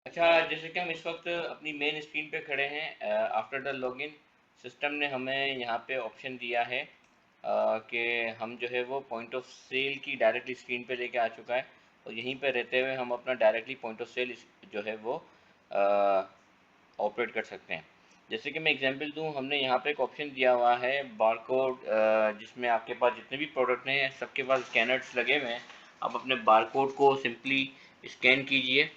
अच्छा, जैसे कि हम इस वक्त अपनी मेन स्क्रीन पे खड़े हैं। आफ्टर द लॉगिन सिस्टम ने हमें यहाँ पे ऑप्शन दिया है कि हम जो है वो पॉइंट ऑफ सेल की डायरेक्टली स्क्रीन पे लेके आ चुका है। और यहीं पे रहते हुए हम अपना डायरेक्टली पॉइंट ऑफ सेल जो है वो ऑपरेट कर सकते हैं। जैसे कि मैं एग्जांपल दूं, हमने यहाँ पे एक ऑप्शन दिया हुआ है बारकोड, जिसमें आपके पास जितने भी प्रोडक्ट हैं सबके पास स्कैनर्स लगे हुए हैं। आप अपने बारकोड को सिंपली स्कैन कीजिए।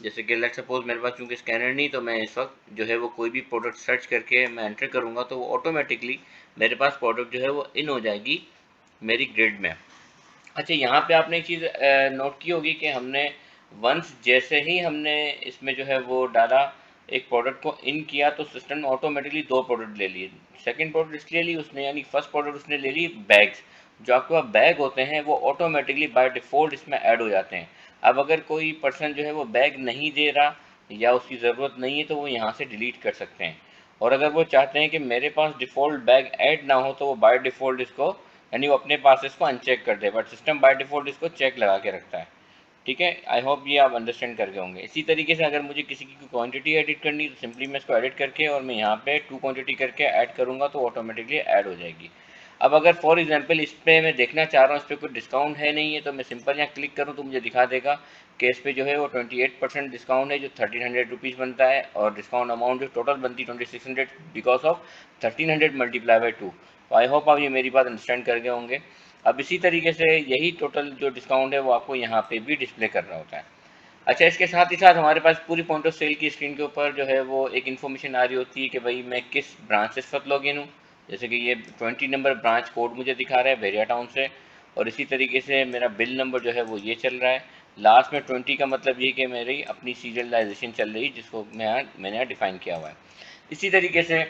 जैसे कि लेट्स सपोज मेरे पास चूंकि स्कैनर नहीं, तो मैं इस वक्त जो है वो कोई भी प्रोडक्ट सर्च करके मैं एंटर करूँगा तो वो ऑटोमेटिकली मेरे पास प्रोडक्ट जो है वो इन हो जाएगी मेरी ग्रिड में। अच्छा, यहाँ पे आपने एक चीज़ नोट की होगी कि हमने वंस जैसे ही हमने इसमें जो है वो डाला, एक प्रोडक्ट को इन किया, तो सिस्टम ने ऑटोमेटिकली दो प्रोडक्ट ले लिए। सेकंड प्रोडक्ट इसलिए ली उसने, यानी फर्स्ट प्रोडक्ट उसने ले ली बैग्स। जो आपके पास बैग होते हैं वो ऑटोमेटिकली बाय डिफ़ॉल्ट इसमें ऐड हो जाते हैं। अब अगर कोई पर्सन जो है वो बैग नहीं दे रहा या उसकी ज़रूरत नहीं है, तो वो यहाँ से डिलीट कर सकते हैं। और अगर वो चाहते हैं कि मेरे पास डिफ़ॉल्ट बैग ऐड ना हो, तो वो बाय डिफ़ॉल्ट इसको, यानी वो अपने पास इसको अनचेक कर दे, बट सिस्टम बाय डिफ़ॉल्ट इसको चेक लगा के रखता है। ठीक है, आई होप ये आप अंडरस्टैंड कर गए होंगे। इसी तरीके से अगर मुझे किसी की क्वांटिटी एडिट करनी है तो सिंपली मैं इसको एडिट करके और मैं यहाँ पे टू क्वांटिटी करके ऐड करूँगा तो ऑटोमेटिकली ऐड हो जाएगी। अब अगर फॉर एग्जांपल इस पे मैं देखना चाह रहा हूँ, इस पर कोई डिस्काउंट है नहीं है, तो मैं सिंपल यहाँ क्लिक करूँ तो मुझे दिखा देगा कि इस पे जो है वो 28% डिस्काउंट है, जो 1300 रुपीज़ बनता है, और डिस्काउंट अमाउंट जो टोटल बनती है 2600 बिकॉज ऑफ 1300 मल्टीप्लाई बाई 2। तो आई होप आप ये मेरी बात अंडरस्टैंड कर गए होंगे। अब इसी तरीके से यही टोटल जो डिस्काउंट है वो आपको यहाँ पे भी डिस्प्ले कर रहा होता है। अच्छा, इसके साथ ही साथ हमारे पास पूरी पॉइंट ऑफ सेल की स्क्रीन के ऊपर जो है वो एक इन्फॉर्मेशन आ रही होती है कि भाई मैं किस ब्रांच से इस वक्त लॉग इन हूँ। जैसे कि ये 20 नंबर ब्रांच कोड मुझे दिखा रहा है वेरिया टाउन से, और इसी तरीके से मेरा बिल नंबर जो है वो ये चल रहा है। लास्ट में 20 का मतलब ये कि मेरी अपनी सीरियलाइजेशन चल रही है, जिसको मैंने यहाँ डिफाइन किया हुआ है। इसी तरीके से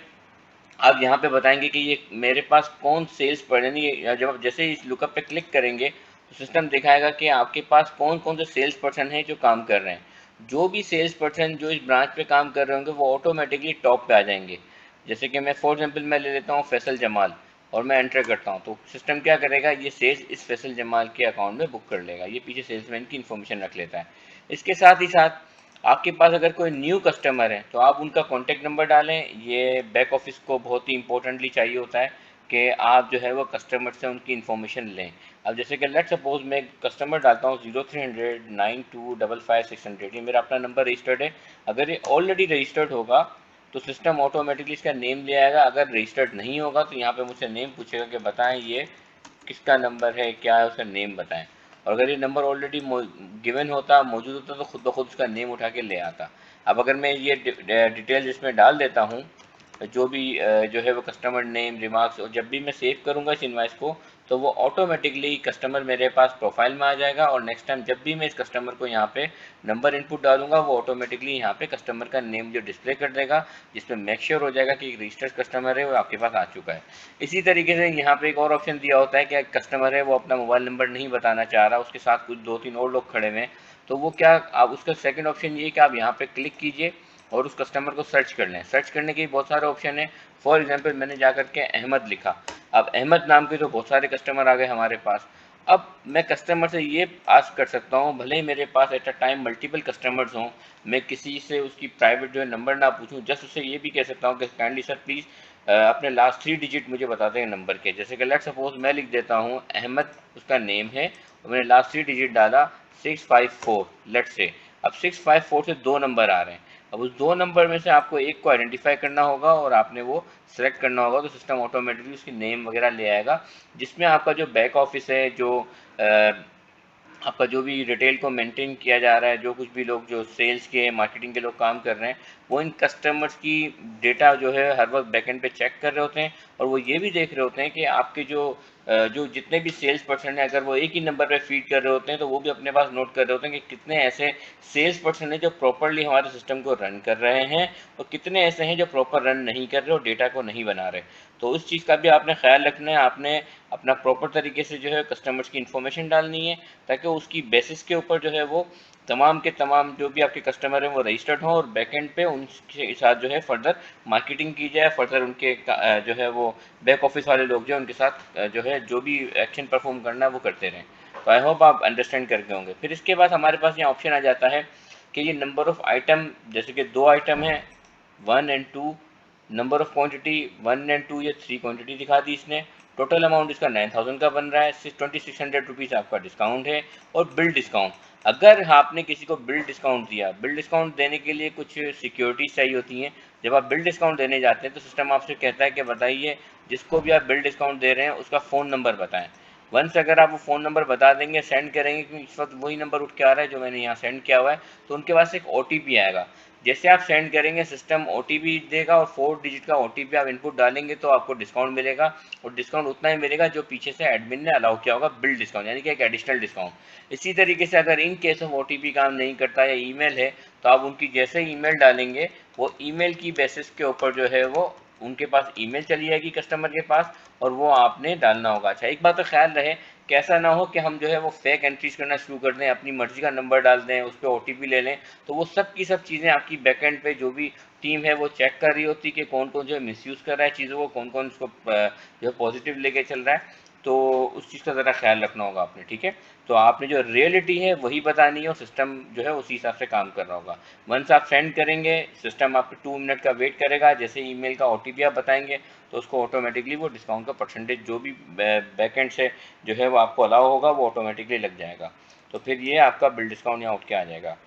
आप यहाँ पे बताएंगे कि ये मेरे पास कौन सेल्स पर्सन, या जब आप जैसे ही इस लुकअप पे क्लिक करेंगे तो सिस्टम दिखाएगा कि आपके पास कौन कौन से सेल्स पर्सन हैं जो काम कर रहे हैं। जो भी सेल्स पर्सन जो इस ब्रांच पे काम कर रहे होंगे वो ऑटोमेटिकली टॉप पे आ जाएंगे। जैसे कि मैं फॉर एग्जांपल मैं ले लेता हूँ फैसल जमाल, और मैं एंटर करता हूँ तो सिस्टम क्या करेगा, ये सेल्स इस फैसल जमाल के अकाउंट में बुक कर लेगा। ये पीछे सेल्समैन की इन्फॉर्मेशन रख लेता है। इसके साथ ही साथ आपके पास अगर कोई न्यू कस्टमर है तो आप उनका कॉन्टैक्ट नंबर डालें। ये बैक ऑफिस को बहुत ही इंपॉर्टेंटली चाहिए होता है कि आप जो है वो कस्टमर से उनकी इन्फॉर्मेशन लें। अब जैसे कि लेट सपोज मैं कस्टमर डालता हूँ 0300 9255 600, ये मेरा अपना नंबर रजिस्टर्ड है। अगर ये ऑलरेडी रजिस्टर्ड होगा तो सिस्टम ऑटोमेटिकली इसका नेम ले आएगा। अगर रजिस्टर्ड नहीं होगा तो यहाँ पे मुझसे नेम पूछेगा कि बताएं ये किसका नंबर है, क्या है, उसका नेम बताएं। और अगर ये नंबर ऑलरेडी गिवन होता, मौजूद होता, तो खुद ब खुद उसका नेम उठा के ले आता। अब अगर मैं ये डिटेल्स इसमें डाल देता हूँ, जो भी जो है वो कस्टमर नेम रिमार्क्स, और जब भी मैं सेव करूँगा इस इनवाइस को तो वो ऑटोमेटिकली कस्टमर मेरे पास प्रोफाइल में आ जाएगा। और नेक्स्ट टाइम जब भी मैं इस कस्टमर को यहाँ पे नंबर इनपुट डालूंगा वो ऑटोमेटिकली यहाँ पे कस्टमर का नेम जो डिस्प्ले कर देगा, जिसमें मेक श्योर हो जाएगा कि एक रजिस्टर्ड कस्टमर है वो आपके पास आ चुका है। इसी तरीके से यहाँ पे एक और ऑप्शन दिया होता है कि कस्टमर है वो अपना मोबाइल नंबर नहीं बताना चाह रहा, उसके साथ कुछ दो तीन और लोग खड़े हुए हैं, तो वो क्या, आप उसका सेकंड ऑप्शन ये कि आप यहाँ पे क्लिक कीजिए और उस कस्टमर को सर्च कर लें। सर्च करने के बहुत सारे ऑप्शन है। फॉर एग्जांपल मैंने जा करके अहमद लिखा। अब अहमद नाम के तो बहुत सारे कस्टमर आ गए हमारे पास। अब मैं कस्टमर से ये आस्क कर सकता हूँ, भले ही मेरे पास at a time multiple customers हों, मैं किसी से उसकी प्राइवेट जो है नंबर ना पूछूं, जस्ट उससे ये भी कह सकता हूँ कि काइंडली सर प्लीज़ अपने लास्ट 3 डिजिट मुझे बता दें नंबर के। जैसे कि लेट सपोज मैं लिख देता हूँ अहमद, उसका नेम है, और मैंने लास्ट 3 डिजिट डाला 654, लेट से। अब 654 से दो नंबर आ रहे हैं। अब उस दो नंबर में से आपको एक को आइडेंटिफाई करना होगा और आपने वो सेलेक्ट करना होगा, तो सिस्टम ऑटोमेटिकली उसकी नेम वगैरह ले आएगा, जिसमें आपका जो बैक ऑफिस है, जो आपका जो भी रिटेल को मेंटेन किया जा रहा है, जो कुछ भी लोग जो सेल्स के मार्केटिंग के लोग काम कर रहे हैं, वो इन कस्टमर्स की डेटा जो है हर वक्त बैकएंड पे चेक कर रहे होते हैं। और वो ये भी देख रहे होते हैं कि आपके जो जितने भी सेल्स पर्सन हैं, अगर वो एक ही नंबर पे फीड कर रहे होते हैं तो वो भी अपने पास नोट कर रहे होते हैं कि कितने ऐसे सेल्स पर्सन हैं जो प्रॉपरली हमारे सिस्टम को रन कर रहे हैं, और कितने ऐसे हैं जो प्रॉपर रन नहीं कर रहे और डेटा को नहीं बना रहे। तो उस चीज़ का भी आपने ख्याल रखना है। आपने अपना प्रॉपर तरीके से जो है कस्टमर्स की इन्फॉर्मेशन डालनी है, ताकि उसकी बेसिस के ऊपर जो है वो तमाम के तमाम जो भी आपके कस्टमर हैं वो रजिस्टर्ड हों, और बैकएंड पे उनके साथ जो है फर्दर मार्केटिंग की जाए, फर्दर उनके जो है वो बैक ऑफिस वाले लोग जो हैं उनके साथ जो है जो भी एक्शन परफॉर्म करना है वो करते रहें। तो आई होप आप अंडरस्टैंड करके होंगे। फिर इसके बाद हमारे पास यहाँ ऑप्शन आ जाता है कि ये नंबर ऑफ आइटम, जैसे कि 2 आइटम है 1 and 2, number of quantity 1 and 2, ये 3 क्वांटिटी दिखा दी इसने। टोटल अमाउंट इसका 9000 का बन रहा है, 2600 रुपीज़ आपका डिस्काउंट है। और बिल डिस्काउंट, अगर आपने किसी को बिल डिस्काउंट दिया, बिल डिस्काउंट देने के लिए कुछ सिक्योरिटीज चाहिए होती हैं। जब आप बिल डिस्काउंट देने जाते हैं तो सिस्टम आपसे कहता है कि बताइए जिसको भी आप बिल डिस्काउंट दे रहे हैं उसका फ़ोन नंबर बताएं। वंस अगर आप वो फ़ोन नंबर बता देंगे, सेंड करेंगे, क्योंकि इस वक्त वही नंबर उठ के आ रहा है जो मैंने यहाँ सेंड किया हुआ है, तो उनके पास एक OTP आएगा। जैसे आप सेंड करेंगे सिस्टम OTP देगा और 4 डिजिट का OTP आप इनपुट डालेंगे तो आपको डिस्काउंट मिलेगा। और डिस्काउंट उतना ही मिलेगा जो पीछे से एडमिन ने अलाउ किया होगा, बिल डिस्काउंट, यानी कि एक एडिशनल डिस्काउंट। इसी तरीके से अगर इन केस ऑफ OTP काम नहीं करता या ईमेल है, तो आप उनकी जैसे ईमेल डालेंगे, वो ईमेल की बेसिस के ऊपर जो है वो उनके पास ईमेल चली जाएगी कस्टमर के पास, और वो आपने डालना होगा। अच्छा, एक बात तो ख्याल रहे कि ऐसा ना हो कि हम जो है वो फेक एंट्रीज करना शुरू कर दें, अपनी मर्जी का नंबर डाल दें, उस पर OTP ले लें, तो वो सब की सब चीज़ें आपकी बैकएंड पे जो भी टीम है वो चेक कर रही होती कि कौन कौन जो है मिसयूज़ कर रहा है चीज़ों को, कौन कौन इसको जो है पॉजिटिव लेके चल रहा है। तो उस चीज़ का ज़रा ख्याल रखना होगा आपने, ठीक है। तो आपने जो रियलिटी है वही बतानी है और सिस्टम जो है उसी हिसाब से काम कर रहा होगा। वंस आप सेंड करेंगे, सिस्टम आपके 2 मिनट का वेट करेगा, जैसे ईमेल का OTP आप बताएंगे तो उसको ऑटोमेटिकली वो डिस्काउंट का परसेंटेज जो भी बैकएंड से जो है वो आपको अलाउ होगा वो ऑटोमेटिकली लग जाएगा। तो फिर ये आपका बिल डिस्काउंट यहाँ उठ के आ जाएगा।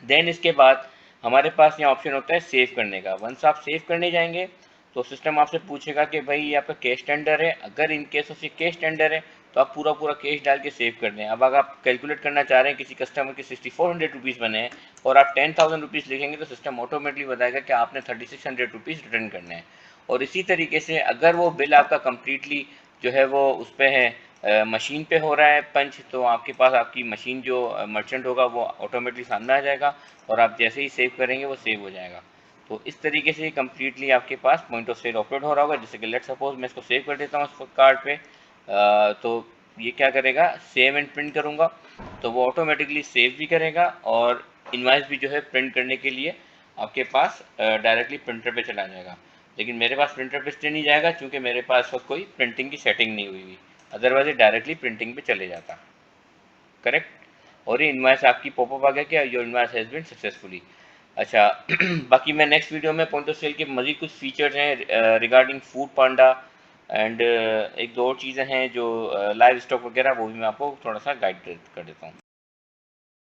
देन इसके बाद हमारे पास यहाँ ऑप्शन होता है सेव करने का। वंस आप सेव करने जाएंगे तो सिस्टम आपसे पूछेगा कि भाई ये आपका कैश टेंडर है। अगर इन केस ऑफ ये कैश टेंडर है तो आप पूरा पूरा कैश डाल के सेव कर दें। अब अगर आप कैलकुलेट करना चाह रहे हैं किसी कस्टमर के 6400 रुपीज़ बने हैं और आप 10,000 रुपीज़ लिखेंगे तो सिस्टम ऑटोमेटिकली बताएगा कि आपने 3600 रुपीज़ रिटर्न करने हैं। और इसी तरीके से अगर वो बिल आपका कम्प्लीटली जो है वो उस पर है, मशीन पे हो रहा है पंच, तो आपके पास आपकी मशीन जो मर्चेंट होगा वो ऑटोमेटिकली सामने आ जाएगा और आप जैसे ही सेव करेंगे वो सेव हो जाएगा। तो इस तरीके से कम्प्लीटली आपके पास पॉइंट ऑफ सेल ऑपरेट हो रहा होगा। जैसे कि लेट सपोज मैं इसको सेव कर देता हूँ इस कार्ड पे, तो ये क्या करेगा, सेव एंड प्रिंट करूँगा तो वो ऑटोमेटिकली सेव भी करेगा और इनवाइस भी जो है प्रिंट करने के लिए आपके पास डायरेक्टली प्रिंटर पे चला जाएगा। लेकिन मेरे पास प्रिंटर पे इसलिए नहीं जाएगा क्योंकि मेरे पास वक्त कोई प्रिंटिंग की सेटिंग नहीं हुई हुई, अदरवाइज डायरेक्टली प्रिंटिंग पे चले जाता। करेक्ट। और ये इनवाइस आपकी पॉपअप आ गया कि your invoice has been successfully. अच्छा बाकी मैं नेक्स्ट वीडियो में पॉइंट ऑफ सेल के मज़ीद कुछ फीचर्स हैं रिगार्डिंग फूड पांडा एंड एक दो और चीज़ें हैं जो लाइव स्टॉक वगैरह, वो भी मैं आपको थोड़ा सा गाइड कर देता हूँ।